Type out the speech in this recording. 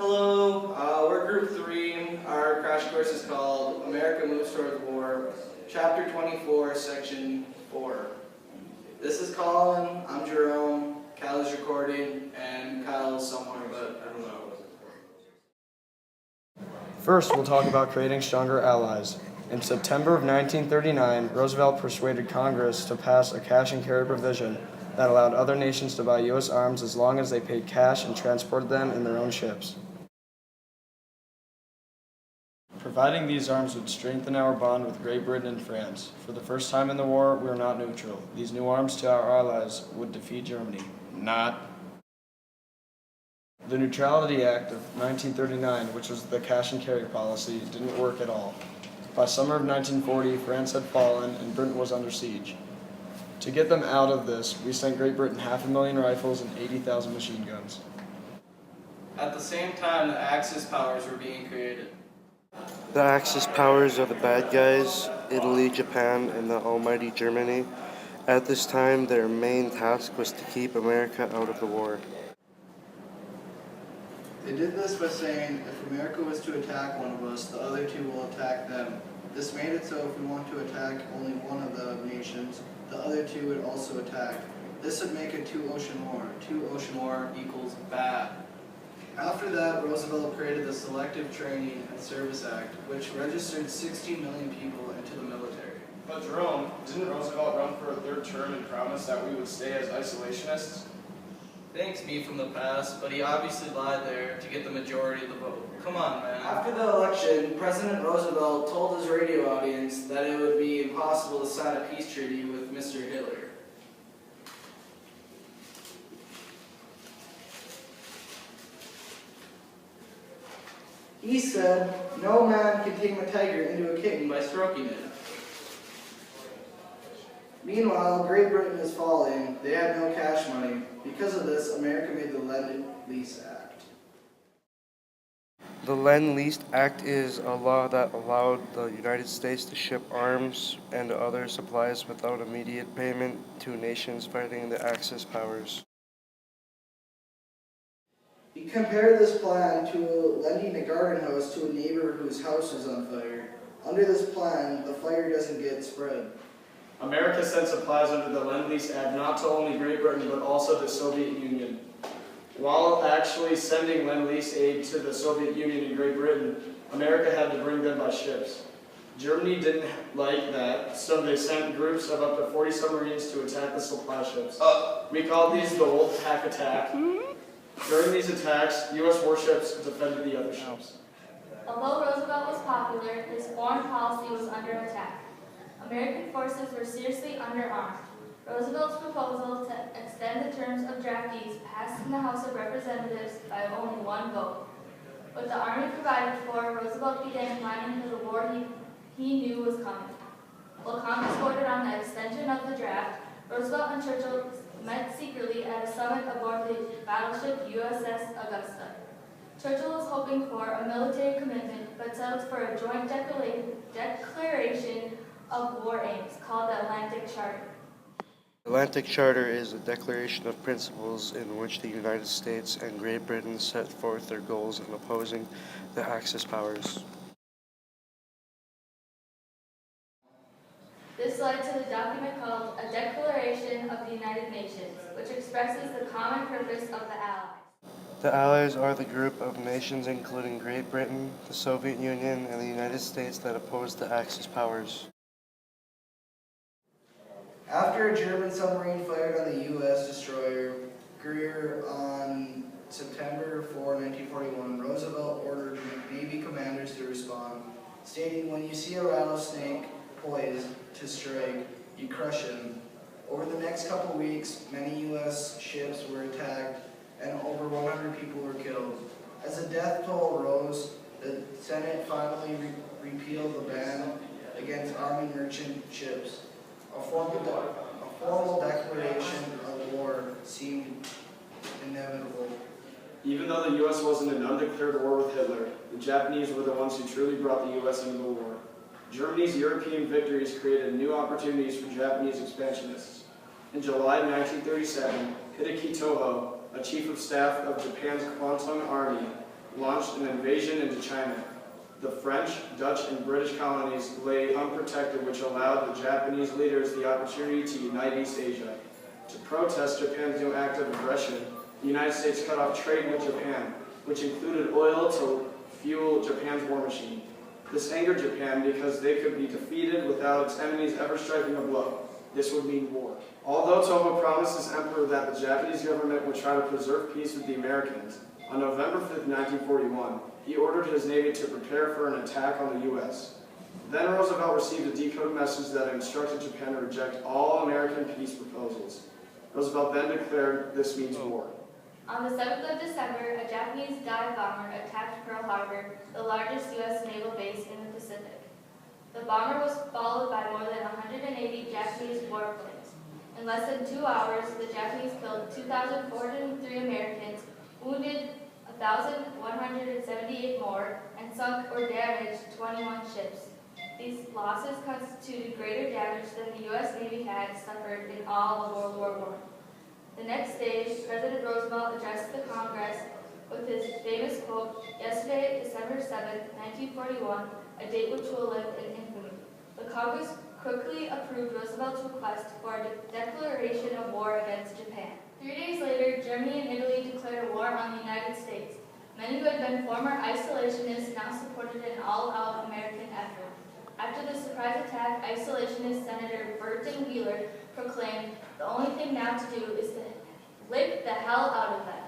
Hello, we're Group 3. Our crash course is called America Moves Towards War, Chapter 24, Section 4. This is Colin, I'm Jerome, Kyle is recording, and Kyle's somewhere, but I don't know. First, we'll talk about creating stronger allies. In September of 1939, Roosevelt persuaded Congress to pass a cash and carry provision that allowed other nations to buy U.S. arms as long as they paid cash and transported them in their own ships. Providing these arms would strengthen our bond with Great Britain and France. For the first time in the war, we are not neutral. These new arms to our allies would defeat Germany. Not. The Neutrality Act of 1939, which was the cash and carry policy, didn't work at all. By summer of 1940, France had fallen and Britain was under siege. To get them out of this, we sent Great Britain 500,000 rifles and 80,000 machine guns. At the same time, the Axis powers were being created. The Axis powers are the bad guys, Italy, Japan, and the almighty Germany. At this time, their main task was to keep America out of the war. They did this by saying, if America was to attack one of us, the other two will attack them. This made it so if we want to attack only one of the nations, the other two would also attack. This would make a two-ocean war. Two-ocean war equals bad. After that, Roosevelt created the Selective Training and Service Act, which registered 60 million people into the military. But Jerome, didn't Roosevelt run for a third term and promise that we would stay as isolationists? Thanks, me from the past, but he obviously lied there to get the majority of the vote. Come on, man. After the election, President Roosevelt told his radio audience that it would be impossible to sign a peace treaty with Mr. Hitler. He said, no man can tame a tiger into a kitten by stroking it. Meanwhile, Great Britain is falling. They had no cash money. Because of this, America made the Lend-Lease Act. The Lend-Lease Act is a law that allowed the United States to ship arms and other supplies without immediate payment to nations fighting the Axis powers. You compare this plan to lending a garden hose to a neighbor whose house is on fire. Under this plan, the fire doesn't get spread. America sent supplies under the Lend-Lease Act not to only Great Britain but also the Soviet Union. While actually sending Lend-Lease aid to the Soviet Union and Great Britain, America had to bring them by ships. Germany didn't like that, so they sent groups of up to 40 submarines to attack the supply ships. We called these the Wolf Attack. During these attacks, U.S. warships defended the other ships. Although Roosevelt was popular, his foreign policy was under attack. American forces were seriously underarmed. Roosevelt's proposal to extend the terms of draftees passed in the House of Representatives by only one vote. With the army provided for, Roosevelt began planning for the war he knew was coming. While Congress voted on the extension of the draft, Roosevelt and Churchill met secretly at a summit aboard the battleship USS Augusta. Churchill was hoping for a military commitment, but settled for a joint declaration of war aims called the Atlantic Charter. The Atlantic Charter is a declaration of principles in which the United States and Great Britain set forth their goals in opposing the Axis powers. This led to the document called a Declaration of the United Nations, which expresses the common purpose of the Allies. The Allies are the group of nations including Great Britain, the Soviet Union, and the United States that oppose the Axis powers. After a German submarine fired on the U.S. destroyer Greer on September 4, 1941, Roosevelt ordered Navy commanders to respond, stating, when you see a rattlesnake poised to strike, you crush him. Over the next couple weeks, many U.S. ships were attacked and over 100 people were killed. As the death toll rose, the Senate finally repealed the ban against arming merchant ships. A formal declaration of war seemed inevitable. Even though the U.S. wasn't in an undeclared war with Hitler, the Japanese were the ones who truly brought the U.S. into the war. Germany's European victories created new opportunities for Japanese expansionists. In July 1937, Hideki Toho, a chief of staff of Japan's Kwantung Army, launched an invasion into China. The French, Dutch, and British colonies lay unprotected, which allowed the Japanese leaders the opportunity to unite East Asia. To protest Japan's new act of aggression, the United States cut off trade with Japan, which included oil to fuel Japan's war machine. This angered Japan because they could be defeated without its enemies ever striking a blow. This would mean war. Although Toba promised his emperor that the Japanese government would try to preserve peace with the Americans, on November 5, 1941, he ordered his navy to prepare for an attack on the U.S. Then Roosevelt received a decoded message that instructed Japan to reject all American peace proposals. Roosevelt then declared this means war. On the 7th of December, a Japanese dive bomber attacked Pearl Harbor, the largest U.S. naval base in the Pacific. The bomber was followed by more than 180 Japanese warplanes. In less than 2 hours, the Japanese killed 2,403 Americans, wounded 1,178 more, and sunk or damaged 21 ships. These losses constituted greater damage than the U.S. Navy had suffered in all of World War I. The next day, President Roosevelt addressed the Congress with his famous quote, "Yesterday, December 7, 1941, a date which will live in infamy." The Congress quickly approved Roosevelt's request for a declaration of war against Japan. 3 days later, Germany and Italy declared a war on the United States. Many who had been former isolationists now supported an all-out American effort. After the surprise attack, isolationist Senator Burton Wheeler proclaimed, "The only thing now to do is to lick the hell out of them."